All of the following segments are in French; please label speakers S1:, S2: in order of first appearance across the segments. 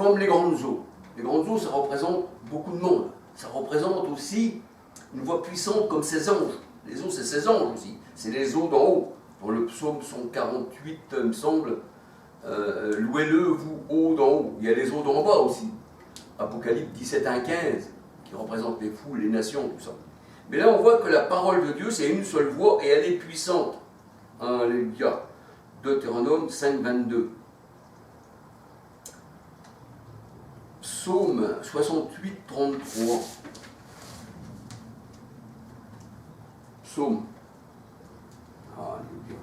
S1: comme les grandes eaux. Les grandes eaux, ça représente beaucoup de monde. Ça représente aussi une voix puissante comme ces anges. Les eaux, c'est ces anges aussi. C'est les eaux d'en haut. Dans le psaume 148, il me semble, louez-le, vous, eaux d'en haut. Il y a les eaux d'en bas aussi. Apocalypse 17, 1, 15, qui représente les foules, les nations, tout ça. Mais là, on voit que la parole de Dieu, c'est une seule voix et elle est puissante. Alléluia. Deutéronome 5, 22. Psaume 68, 33. Psaume. Alléluia.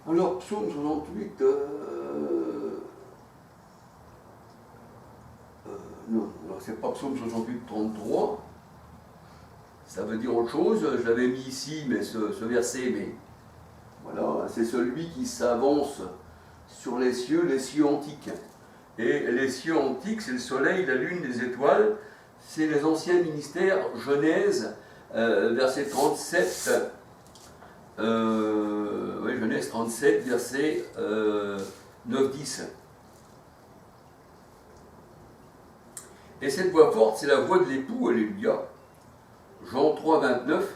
S1: Alors, psaume 68, non, c'est pas psaume 68, 33. Ça veut dire autre chose. Je l'avais mis ici, mais ce verset, mais voilà, c'est celui qui s'avance sur les cieux antiques. Et les cieux antiques, c'est le soleil, la lune, les étoiles. C'est les anciens ministères, Genèse, verset 37. Oui, Genèse 37, verset 9-10. Et cette voix forte, c'est la voix de l'époux, alléluia. Jean 3, 29,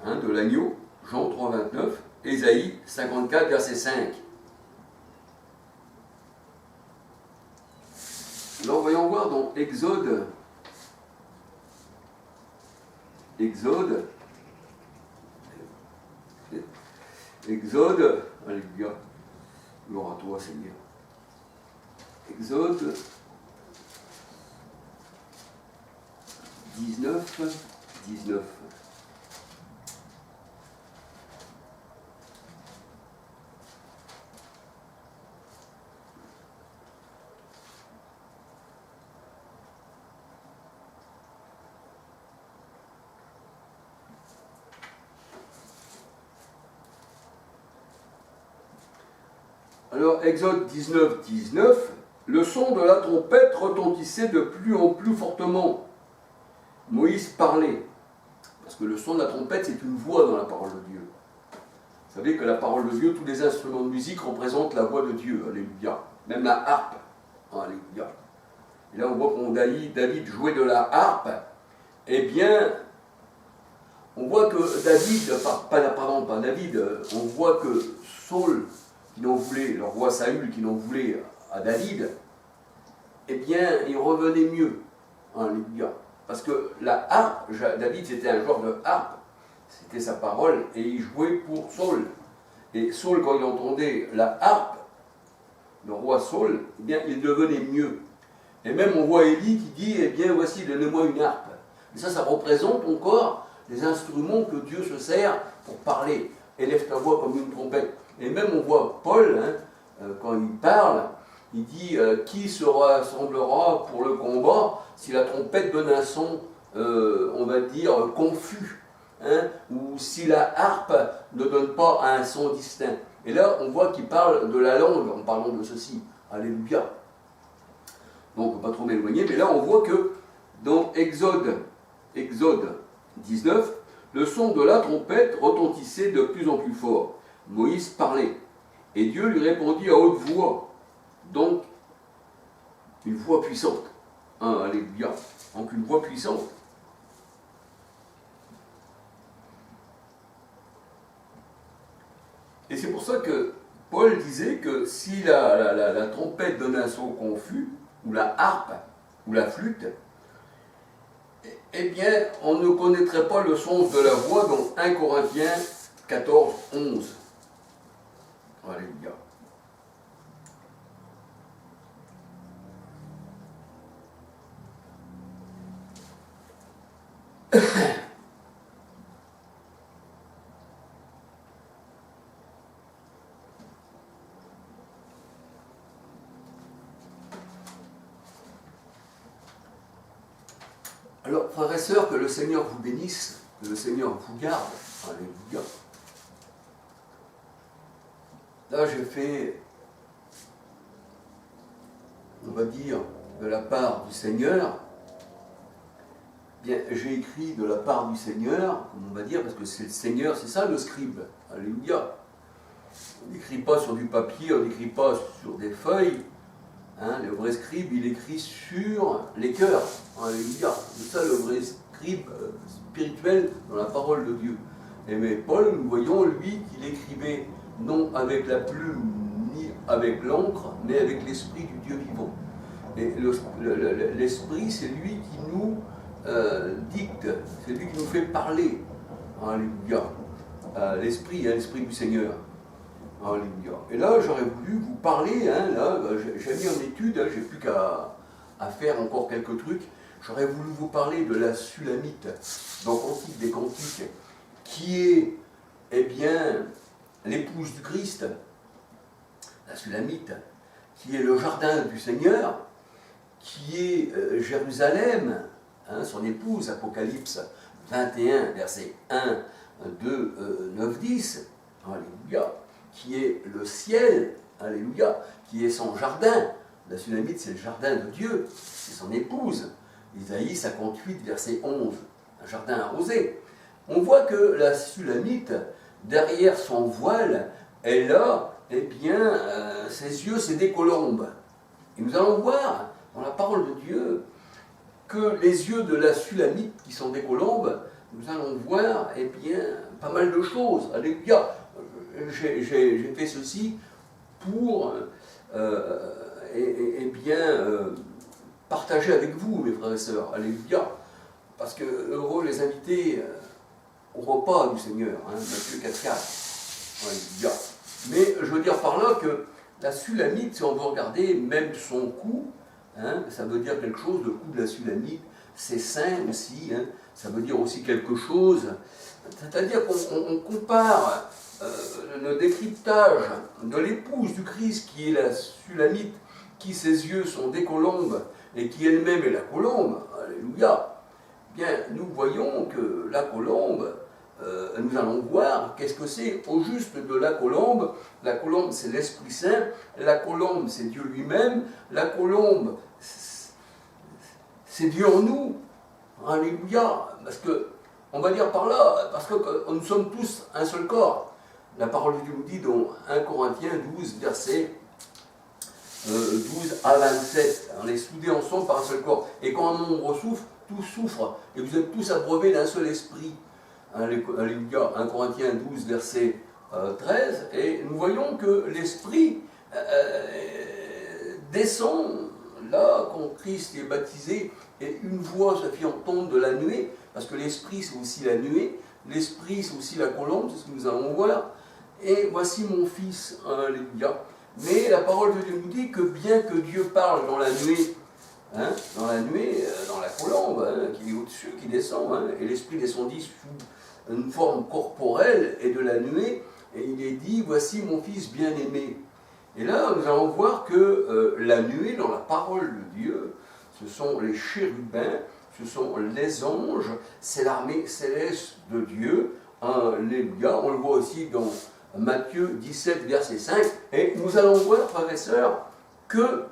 S1: de l'agneau, Jean 3, 29, Ésaïe 54, verset 5. Alors, voyons voir dans Exode, alléluia, gloire à toi Seigneur. Exode 19. Alors, Exode 19, 19, le son de la trompette retentissait de plus en plus fortement. Moïse parlait. Parce que le son de la trompette, c'est une voix dans la parole de Dieu. Vous savez que la parole de Dieu, tous les instruments de musique représentent la voix de Dieu. Alléluia. Même la harpe. Alléluia. Et là, on voit qu'on David jouait de la harpe. Eh bien, on voit que David, pas David, on voit que Saul, qui n'en voulait, le roi Saül, qui n'en voulait à David, eh bien, il revenait mieux. Alléluia. Parce que la harpe, David c'était un joueur de harpe, c'était sa parole, et il jouait pour Saul. Et Saul, quand il entendait la harpe, le roi Saul, eh bien, il devenait mieux. Et même on voit Élie qui dit, eh bien, voici, donnez-moi une harpe. Et ça représente encore les instruments que Dieu se sert pour parler. Élève ta voix comme une trompette. Et même on voit Paul, quand il parle, il dit qui se rassemblera pour le combat si la trompette donne un son, on va dire, confus, ou si la harpe ne donne pas un son distinct. Et là, on voit qu'il parle de la langue en parlant de ceci. Alléluia. Donc, on ne va pas trop m'éloigner, mais là, on voit que dans Exode 19, le son de la trompette retentissait de plus en plus fort. Moïse parlait, et Dieu lui répondit à haute voix. Donc, une voix puissante. Alléluia. Donc, une voix puissante. Et c'est pour ça que Paul disait que si la trompette donnait un son confus, ou la harpe, ou la flûte, eh bien, on ne connaîtrait pas le sens de la voix dans 1 Corinthiens 14, 11. Alléluia. Alors, frères et sœurs, que le Seigneur vous bénisse, que le Seigneur vous garde. Alléluia. Là, j'ai fait, on va dire, de la part du Seigneur, Bien, j'ai écrit de la part du Seigneur, comme on va dire, parce que c'est le Seigneur, c'est ça le scribe. Alléluia. On n'écrit pas sur du papier, on n'écrit pas sur des feuilles. Hein, le vrai scribe, il écrit sur les cœurs. Alléluia. C'est ça le vrai scribe spirituel dans la parole de Dieu. Et mais Paul, nous voyons, lui, qu'il écrivait non avec la plume ni avec l'encre, mais avec l'esprit du Dieu vivant. Et l'esprit, c'est lui qui nous dicte, c'est lui qui nous fait parler. Alléluia. L'esprit, hein, l'esprit du Seigneur. Alléluia. Et là, j'aurais voulu vous parler, hein, là, j'ai mis en étude, hein, j'ai plus qu'à faire encore quelques trucs. J'aurais voulu vous parler de la Sulamite, dans Cantique des Cantiques, qui est, eh bien, l'épouse du Christ, la Sulamite, qui est le jardin du Seigneur, qui est Jérusalem, hein, son épouse, Apocalypse 21, versets 1, 2, 9, 10, alléluia, qui est le ciel, alléluia, qui est son jardin. La Sulamite, c'est le jardin de Dieu, c'est son épouse. Isaïe 58, verset 11, un jardin arrosé. On voit que la Sulamite, derrière son voile, elle a, eh bien, ses yeux, c'est des colombes. Et nous allons voir dans la parole de Dieu que les yeux de la Sulamite, qui sont des colombes, nous allons voir, eh bien, pas mal de choses. Alléluia. J'ai fait ceci pour, eh bien, partager avec vous, mes frères et sœurs. Alléluia. Parce que heureux les invités au repas du Seigneur, hein, Matthieu 4,4. Alléluia. Mais je veux dire par là que la Sulamite, si on veut regarder même son cou, hein, ça veut dire quelque chose, le cou de la Sulamite, c'est saint aussi, hein, ça veut dire aussi quelque chose. C'est-à-dire qu'on compare le décryptage de l'épouse du Christ, qui est la Sulamite, qui ses yeux sont des colombes, et qui elle-même est la colombe, alléluia. Bien, nous voyons que la colombe, nous allons voir qu'est-ce que c'est au juste de la colombe. La colombe, c'est l'Esprit Saint, la colombe, c'est Dieu lui-même, la colombe, c'est Dieu en nous, alléluia, parce que, on va dire par là, parce que nous sommes tous un seul corps. La parole de Dieu nous dit dans 1 Corinthiens 12, versets 12 à 27, on est soudés ensemble par un seul corps, et quand un membre souffre, tout souffre, et vous êtes tous abreuvés d'un seul esprit. Alléluia, 1 Corinthiens 12, verset 13, et nous voyons que l'esprit descend là quand Christ est baptisé, et une voix se fit entendre de la nuée, parce que l'esprit c'est aussi la nuée, l'esprit c'est aussi la colombe, c'est ce que nous allons voir, et voici mon fils, alléluia. Mais la parole de Dieu nous dit que bien que Dieu parle dans la nuée, hein, dans la colombe, hein, qui est au-dessus, qui descend, hein, et l'esprit descendit sous une forme corporelle et de la nuée, et il est dit, voici mon fils bien-aimé. Et là, nous allons voir que la nuée, dans la parole de Dieu, ce sont les chérubins, ce sont les anges, c'est l'armée céleste de Dieu, alléluia. On le voit aussi dans Matthieu 17, verset 5, et nous allons voir, frères et sœurs, que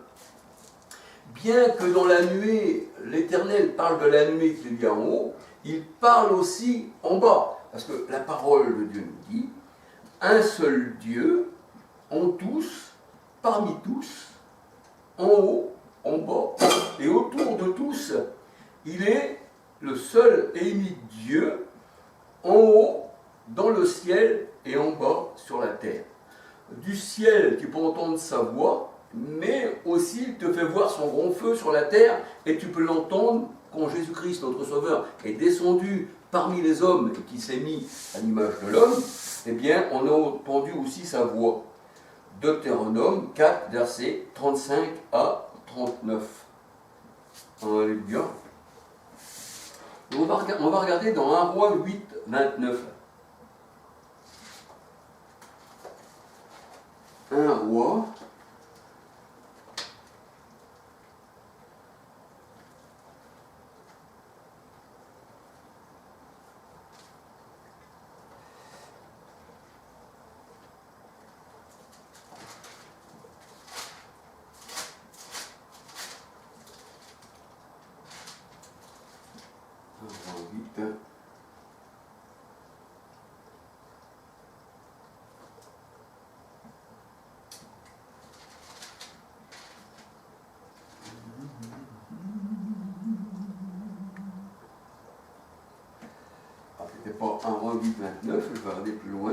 S1: bien que dans la nuée, l'Éternel parle de la nuée qu'il y a en haut, il parle aussi en bas, parce que la parole de Dieu nous dit, un seul Dieu, en tous, parmi tous, en haut, en bas, et autour de tous, il est le seul et unique Dieu, en haut, dans le ciel, et en bas, sur la terre. Du ciel, tu peux entendre sa voix, mais aussi il te fait voir son grand feu sur la terre, et tu peux l'entendre quand Jésus-Christ, notre Sauveur, est descendu parmi les hommes et qui s'est mis à l'image de l'homme, eh bien, on a entendu aussi sa voix. Deutéronome 4, versets 35 à 39. Alléluia. On va regarder dans 1 Roi 8, 29. 1 Roi 1 moins 8. C'était pas 1 moins 8, 29, je vais regarder plus loin.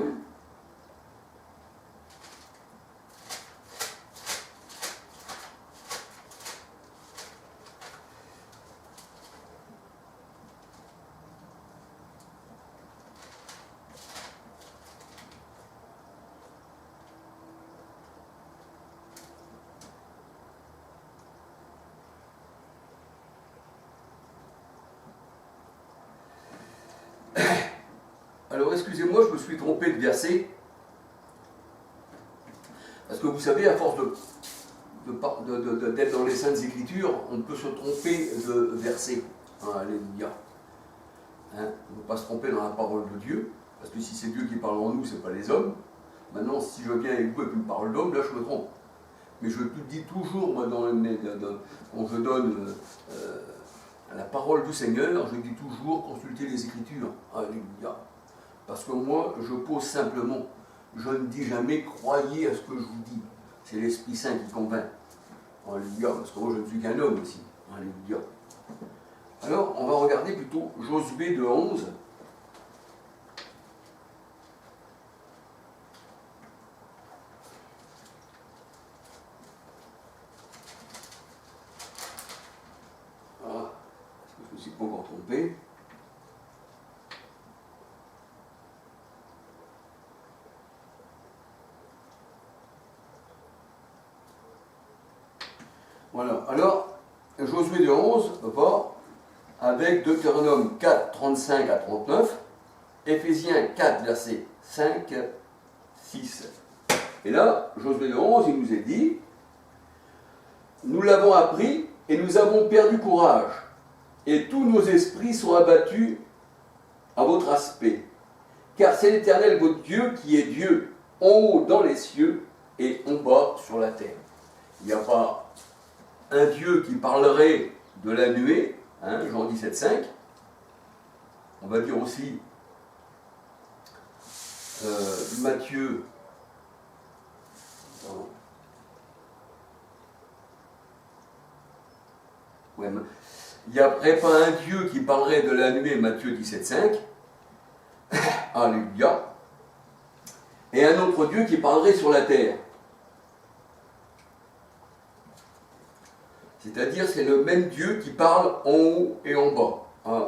S1: Alors excusez-moi, je me suis trompé de verset. Parce que vous savez, à force d'être dans les Saintes Écritures, on peut se tromper de verset. Alléluia. On ne peut pas se tromper dans la parole de Dieu, parce que si c'est Dieu qui parle en nous, ce n'est pas les hommes. Maintenant, si je viens avec vous avec une parole d'homme, là je me trompe. Mais je dis toujours, moi, quand je donne la parole du Seigneur, je dis toujours consultez les Écritures. Alléluia. Parce que moi, je pose simplement. Je ne dis jamais croyez à ce que je vous dis. C'est l'Esprit Saint qui convainc. Alléluia. Parce que moi, je ne suis qu'un homme aussi. Alléluia. Alors, on va regarder plutôt Josué de 11. Voilà. Je ne me suis pas encore trompé. Voilà. Alors, Josué de 11 va avec Deutéronome 4, 35 à 39, Éphésiens 4, versets 5, 6. Et là, Josué de 11, il nous est dit, nous l'avons appris et nous avons perdu courage, et tous nos esprits sont abattus à votre aspect. Car c'est l'Éternel votre Dieu qui est Dieu, en haut dans les cieux et en bas sur la terre. Il n'y a pas un Dieu qui parlerait de la nuée, Jean 17, 5. On va dire aussi Matthieu. Ouais, il n'y aurait pas un Dieu qui parlerait de la nuée, Matthieu 17, 5. Alléluia. Et un autre Dieu qui parlerait sur la terre. C'est-à-dire, c'est le même Dieu qui parle en haut et en bas.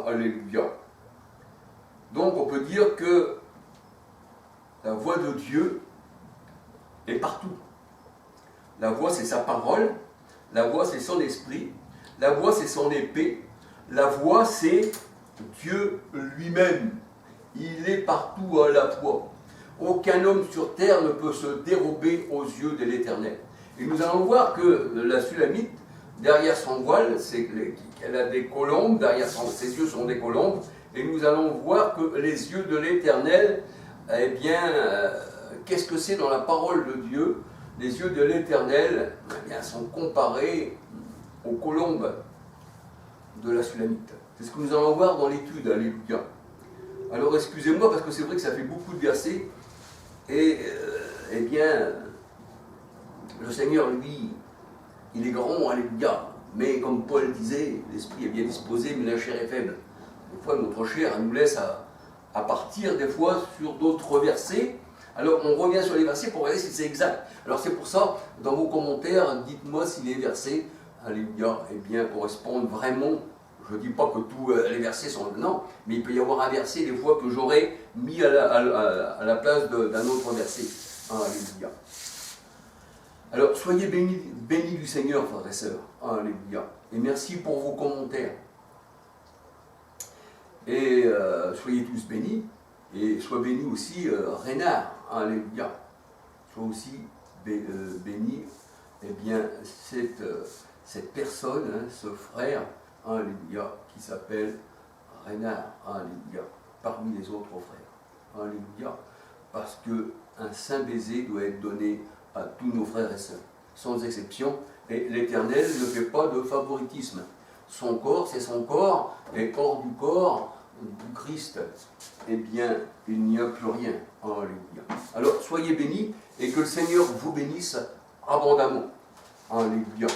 S1: Alléluia. Donc, on peut dire que la voix de Dieu est partout. La voix, c'est sa parole. La voix, c'est son esprit. La voix, c'est son épée. La voix, c'est Dieu lui-même. Il est partout à la fois. Aucun homme sur terre ne peut se dérober aux yeux de l'Éternel. Et nous allons voir que la Sulamite, derrière son voile, elle a des colombes, derrière ses yeux sont des colombes, et nous allons voir que les yeux de l'Éternel, eh bien, qu'est-ce que c'est dans la parole de Dieu? Les yeux de l'Éternel, eh bien, sont comparés aux colombes de la Sulamite. C'est ce que nous allons voir dans l'étude, alléluia. Alors excusez-moi, parce que c'est vrai que ça fait beaucoup de versets, et eh bien, le Seigneur, lui, il est grand, alléluia. Mais comme Paul disait, l'esprit est bien disposé, mais la chair est faible. Des fois, notre chair, elle nous laisse à partir, des fois, sur d'autres versets. Alors, on revient sur les versets pour regarder si c'est exact. Alors, c'est pour ça, dans vos commentaires, dites-moi si les versets, alléluia, eh bien, correspondent vraiment. Je ne dis pas que tous les versets sont... Non, mais il peut y avoir un verset, des fois, que j'aurais mis à la place d'un autre verset. Alléluia. Alors, soyez bénis du Seigneur, frères et sœurs. Alléluia. Et merci pour vos commentaires. Et soyez tous bénis. Et sois béni aussi, Rénard. Alléluia. Sois aussi béni, eh bien, cette personne, ce frère, alléluia, qui s'appelle Rénard. Alléluia. Parmi les autres frères. Alléluia. Parce qu'un saint baiser doit être donné à tous nos frères et sœurs, sans exception, et l'Éternel ne fait pas de favoritisme. son corps, c'est son corps, et hors du corps du Christ, eh bien, il n'y a plus rien. Alléluia. Alors, soyez bénis, et que le Seigneur vous bénisse abondamment. Alléluia.